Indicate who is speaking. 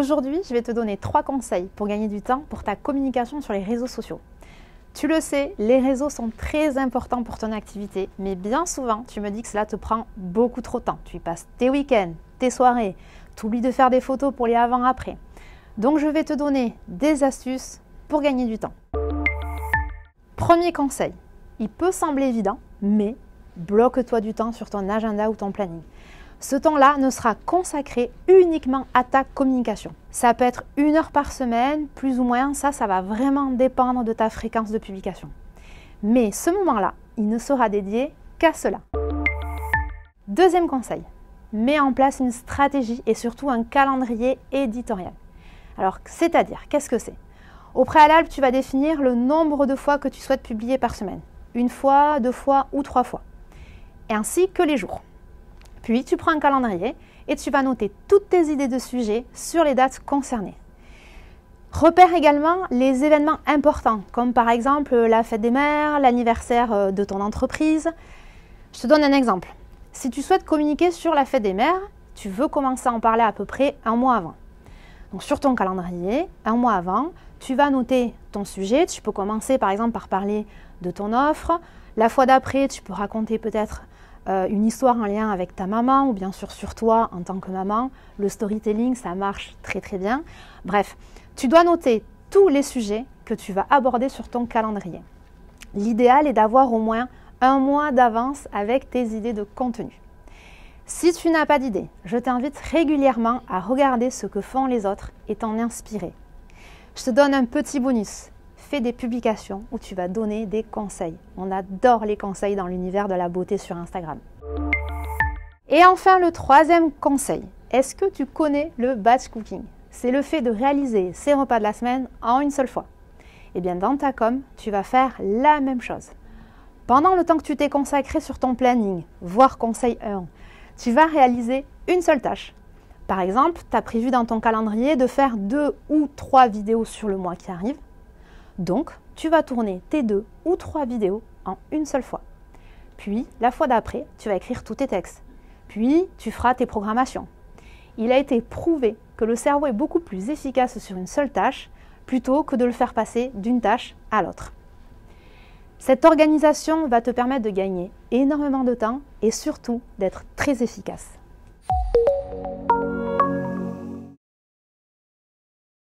Speaker 1: Aujourd'hui, je vais te donner 3 conseils pour gagner du temps pour ta communication sur les réseaux sociaux. Tu le sais, les réseaux sont très importants pour ton activité, mais bien souvent, tu me dis que cela te prend beaucoup trop de temps. Tu y passes tes week-ends, tes soirées, tu oublies de faire des photos pour les avant-après. Donc, je vais te donner des astuces pour gagner du temps. Premier conseil, il peut sembler évident, mais bloque-toi du temps sur ton agenda ou ton planning. Ce temps-là ne sera consacré uniquement à ta communication. Ça peut être 1 heure par semaine, plus ou moins, ça va vraiment dépendre de ta fréquence de publication. Mais ce moment-là, il ne sera dédié qu'à cela. Deuxième conseil, mets en place une stratégie et surtout un calendrier éditorial. Alors, c'est-à-dire, qu'est-ce que c'est ? Au préalable, tu vas définir le nombre de fois que tu souhaites publier par semaine. 1 fois, 2 fois ou 3 fois. Et ainsi que les jours. Puis, tu prends un calendrier et tu vas noter toutes tes idées de sujets sur les dates concernées. Repère également les événements importants, comme par exemple la fête des mères, l'anniversaire de ton entreprise. Je te donne un exemple. Si tu souhaites communiquer sur la fête des mères, tu veux commencer à en parler à peu près 1 mois avant. Donc, sur ton calendrier, 1 mois avant, tu vas noter ton sujet. Tu peux commencer par exemple par parler de ton offre. La fois d'après, tu peux raconter peut-être une histoire en lien avec ta maman ou bien sûr sur toi en tant que maman. Le storytelling, ça marche très très bien. Bref, tu dois noter tous les sujets que tu vas aborder sur ton calendrier. L'idéal est d'avoir au moins 1 mois d'avance avec tes idées de contenu. Si tu n'as pas d'idée, je t'invite régulièrement à regarder ce que font les autres et t'en inspirer. Je te donne un petit bonus. Fais des publications où tu vas donner des conseils. On adore les conseils dans l'univers de la beauté sur Instagram. Et enfin, le 3e conseil. Est-ce que tu connais le batch cooking ? C'est le fait de réaliser ses repas de la semaine en une seule fois. Eh bien, dans ta com, tu vas faire la même chose. Pendant le temps que tu t'es consacré sur ton planning, voire conseil 1, tu vas réaliser une seule tâche. Par exemple, tu as prévu dans ton calendrier de faire 2 ou 3 vidéos sur le mois qui arrive. Donc, tu vas tourner tes 2 ou 3 vidéos en une seule fois. Puis, la fois d'après, tu vas écrire tous tes textes. Puis, tu feras tes programmations. Il a été prouvé que le cerveau est beaucoup plus efficace sur une seule tâche plutôt que de le faire passer d'une tâche à l'autre. Cette organisation va te permettre de gagner énormément de temps et surtout d'être très efficace.